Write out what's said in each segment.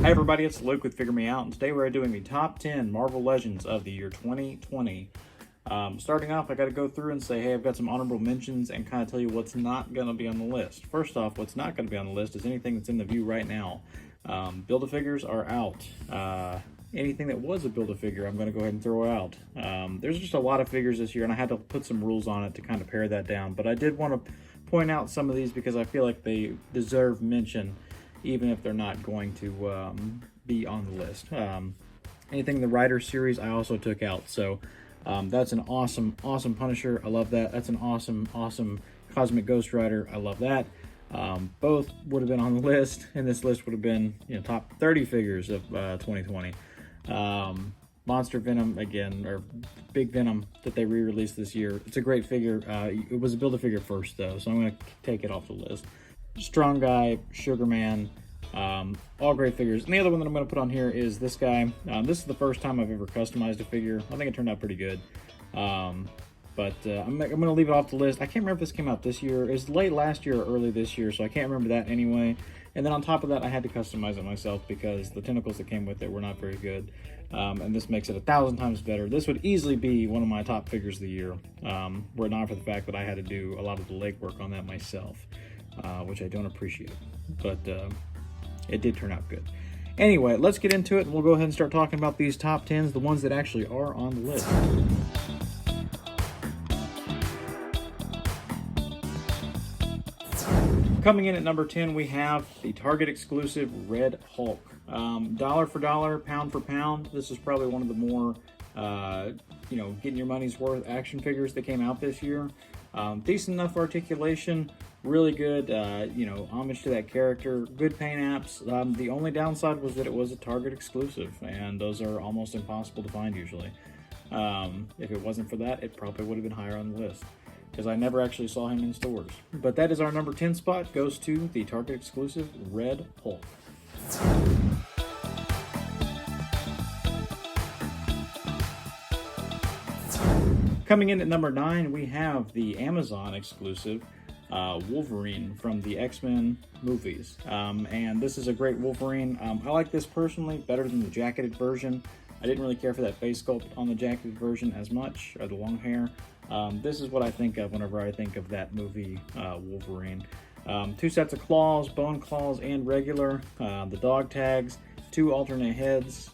Hey everybody, it's Luke with Figure Me Out, and today we're doing the top 10 Marvel Legends of the year 2020. Starting off, I got to go through and say, hey, I've got some honorable mentions and kind of tell you what's not going to be on the list. First off, what's not going to be on the list is anything that's in the view right now. Build-A-Figures are out. Anything that was a Build-A-Figure, I'm going to go ahead and throw out. There's just a lot of figures this year, and I had to put some rules on it to kind of pare that down. But I did want to point out some of these because I feel like they deserve mention, even if they're not going to be on the list. Anything in the Rider series, I also took out. So that's an awesome Punisher. I love that. That's an awesome Cosmic Ghost Rider. I love that. Both would have been on the list, and this list would have been, top 30 figures of 2020. Monster Venom, again, or Big Venom that they re-released this year. It's a great figure. It was a Build-A-Figure first, though, so I'm going to take it off the list. Strong Guy, Sugar Man, all great figures. And the other one that I'm going to put on here is this guy. This is the first time I've ever customized a figure. I think it turned out pretty good. I'm going to leave it off the list. I can't remember if this came out this year. It was late last year or early this year, so I can't remember that anyway. And then on top of that, I had to customize it myself because the tentacles that came with it were not very good. And this makes it 1,000 times better. This would easily be one of my top figures of the year, were it not for the fact that I had to do a lot of the legwork on that myself. Which I don't appreciate, but it did turn out good. Anyway, let's get into it, and we'll go ahead and start talking about these top 10s, the ones that actually are on the list. Coming in at number 10, we have the Target exclusive Red Hulk. Dollar for dollar, pound for pound, this is probably one of the more, getting your money's worth action figures that came out this year. Decent enough articulation, really good, homage to that character, good paint apps. The only downside was that it was a Target exclusive, and those are almost impossible to find usually. If it wasn't for that, it probably would have been higher on the list, because I never actually saw him in stores. But that is our number 10 spot, goes to the Target exclusive Red Hulk. Coming in at number 9, we have the Amazon exclusive Wolverine from the X-Men movies. And this is a great Wolverine. I like this personally better than the jacketed version. I didn't really care for that face sculpt on the jacketed version as much, or the long hair. This is what I think of whenever I think of that movie, Wolverine. 2 sets of claws, bone claws and regular, the dog tags, 2 alternate heads,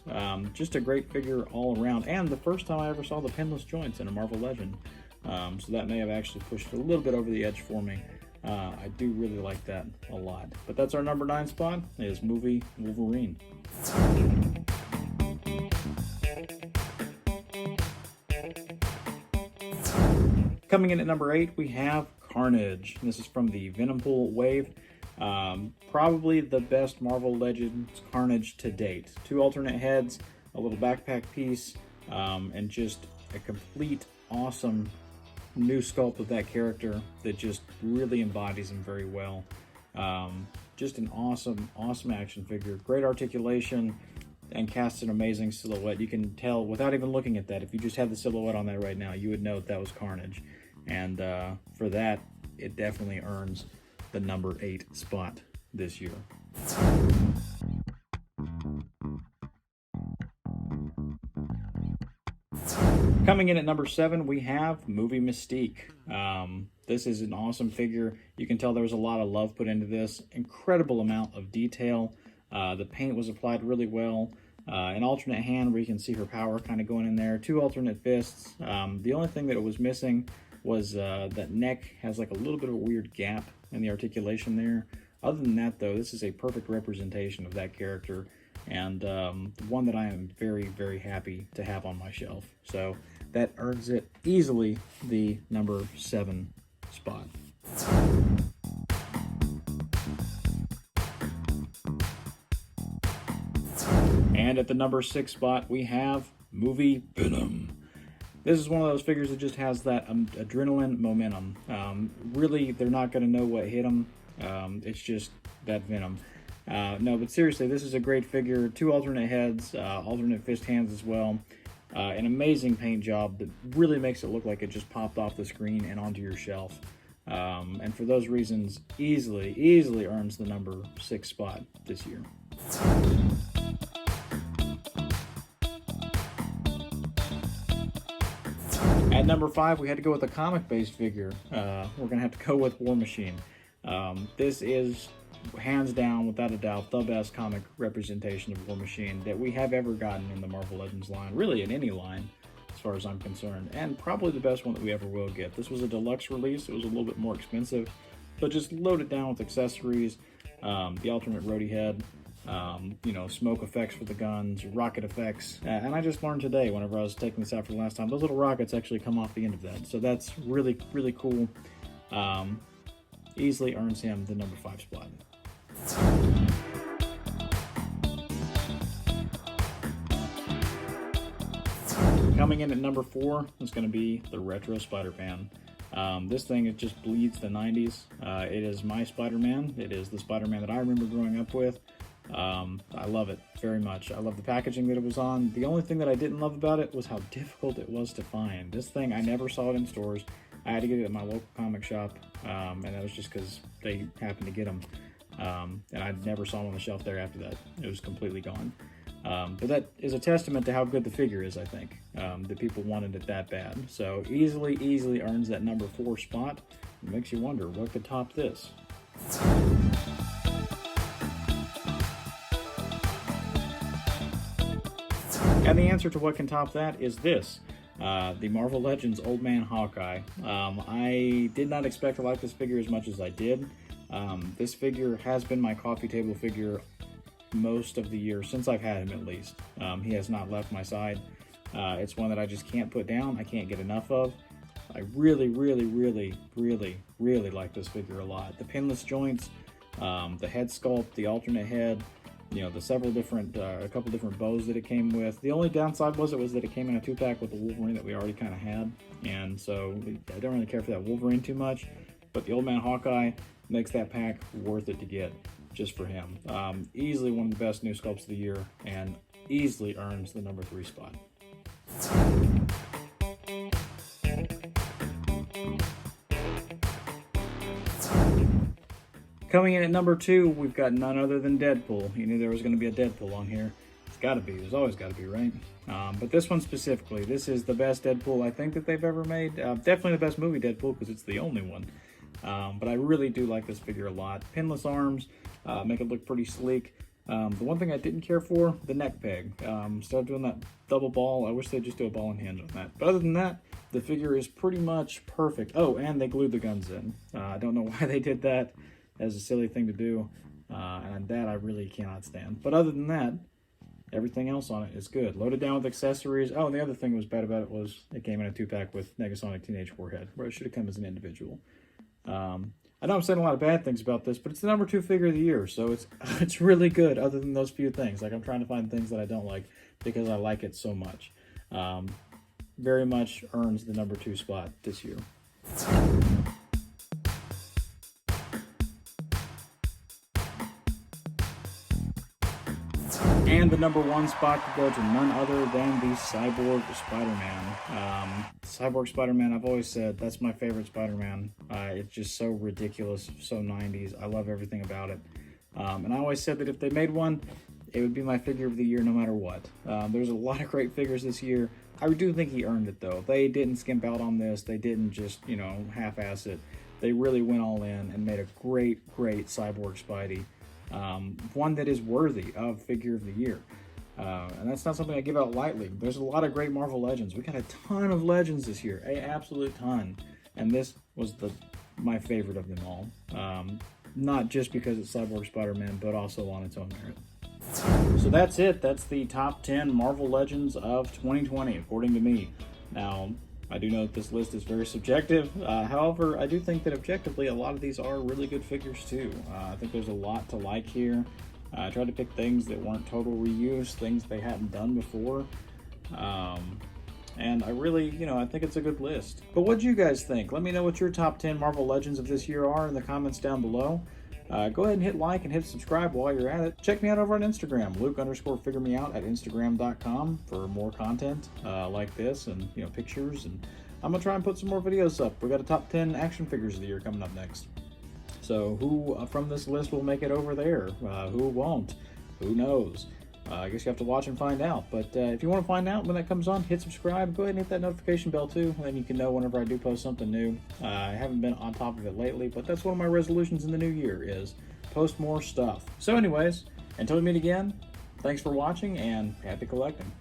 just a great figure all around, and the first time I ever saw the pinless joints in a Marvel Legend. So that may have actually pushed it a little bit over the edge for me. I do really like that a lot. But that's our number 9 spot, is movie Wolverine. Coming in at number 8, we have Carnage. This is from the Venom Pool Wave. Probably the best Marvel Legends Carnage to date. 2 alternate heads, a little backpack piece, and just a complete awesome new sculpt of that character that just really embodies him very well. Just an awesome action figure. Great articulation and casts an amazing silhouette. You can tell without even looking at that. If you just had the silhouette on that right now, you would know that was Carnage. And for that, it definitely earns the number 8 spot this year. Coming in at number 7, we have movie Mystique. This is an awesome figure. You can tell there was a lot of love put into this. Incredible amount of detail. The paint was applied really well. An alternate hand where you can see her power kind of going in there. 2 alternate fists. The only thing that it was missing was that neck has like a little bit of a weird gap in the articulation there. Other than that, though, this is a perfect representation of that character, and one that I am very happy to have on my shelf. So that earns it easily the number 7 spot. And at the number 6 spot, we have movie Venom. This is one of those figures that just has that adrenaline momentum. Really, they're not going to know what hit them. It's just that Venom. No, but seriously, this is a great figure. 2 alternate heads, alternate fist hands as well. An amazing paint job that really makes it look like it just popped off the screen and onto your shelf. And for those reasons, easily earns the number 6 spot this year. At number 5, we had to go with a comic-based figure. We're going to have to go with War Machine. This is, hands down, without a doubt, the best comic representation of War Machine that we have ever gotten in the Marvel Legends line, really in any line, as far as I'm concerned, and probably the best one that we ever will get. This was a deluxe release. It was a little bit more expensive, but just loaded down with accessories, the alternate roadie head, you know, smoke effects for the guns, rocket effects, and I just learned today, whenever I was taking this out for the last time, those little rockets actually come off the end of that, so that's really, really cool. Easily earns him the number 5 spot. Coming in at number 4 is going to be the Retro Spider-Man. This thing, it just bleeds the 90s. It is my Spider-Man. It is the Spider-Man that I remember growing up with. I love it very much. I love the packaging that it was on. The only thing that I didn't love about it was how difficult it was to find. This thing, I never saw it in stores. I had to get it at my local comic shop, and that was just because they happened to get them. And I never saw them on the shelf there after that. It was completely gone. But that is a testament to how good the figure is, I think, that people wanted it that bad. So easily earns that number 4 spot. It makes you wonder, what could top this? And the answer to what can top that is this. The Marvel Legends Old Man Hawkeye. I did not expect to like this figure as much as I did. This figure has been my coffee table figure most of the year, since I've had him at least. He has not left my side. It's one that I just can't put down. I can't get enough of. I really like this figure a lot. The pinless joints, the head sculpt, the alternate head, you know, the several different, a couple different bows that it came with. The only downside was that it came in a 2-pack with the Wolverine that we already kind of had, and so I don't really care for that Wolverine too much, but the Old Man Hawkeye makes that pack worth it to get just for him. Easily one of the best new sculpts of the year, and easily earns the number 3 spot. Coming in at number 2, we've got none other than Deadpool. You knew there was going to be a Deadpool on here. It's got to be. There's always got to be, right? But this one specifically, this is the best Deadpool I think that they've ever made. Definitely the best movie Deadpool, because it's the only one. But I really do like this figure a lot. Pinless arms, make it look pretty sleek. The one thing I didn't care for, the neck peg. Instead of doing that double ball, I wish they'd just do a ball and hinge on that. But other than that, the figure is pretty much perfect. Oh, and they glued the guns in. I don't know why they did that. That's a silly thing to do, and that I really cannot stand. But other than that, everything else on it is good. Loaded down with accessories. Oh, and the other thing that was bad about it was it came in a 2-pack with Negasonic Teenage Warhead, where it should have come as an individual. I know I'm saying a lot of bad things about this, but it's the number 2 figure of the year, so it's really good other than those few things. Like, I'm trying to find things that I don't like because I like it so much. Very much earns the number 2 spot this year. And the number 1 spot could go to none other than the Cyborg Spider-Man. Cyborg Spider-Man, I've always said, that's my favorite Spider-Man. It's just so ridiculous, so 90s. I love everything about it. And I always said that if they made one, it would be my figure of the year no matter what. There's a lot of great figures this year. I do think he earned it, though. They didn't skimp out on this. They didn't just, you know, half-ass it. They really went all in and made a great Cyborg Spidey. One that is worthy of figure of the year. And that's not something I give out lightly. There's a lot of great Marvel Legends. We got a ton of Legends this year, an absolute ton. And this was my favorite of them all. Not just because it's Cyborg Spider-Man, but also on its own merit. So that's it. That's the top 10 Marvel Legends of 2020, according to me. Now, I do know that this list is very subjective. However, I do think that objectively, a lot of these are really good figures too. I think there's a lot to like here. I tried to pick things that weren't total reuse, things they hadn't done before. And I really, I think it's a good list. But what do you guys think? Let me know what your top 10 Marvel Legends of this year are in the comments down below. Go ahead and hit like and hit subscribe while you're at it. Check me out over on Instagram, Luke_figuremeout at Instagram.com for more content like this and pictures. And I'm gonna try and put some more videos up. We got a top 10 action figures of the year coming up next. So who from this list will make it over there? Who won't? Who knows? I guess you have to watch and find out. But if you want to find out when that comes on, hit subscribe. Go ahead and hit that notification bell too, and then you can know whenever I do post something new. I haven't been on top of it lately, but that's one of my resolutions in the new year is post more stuff. So anyways, until we meet again, thanks for watching and happy collecting.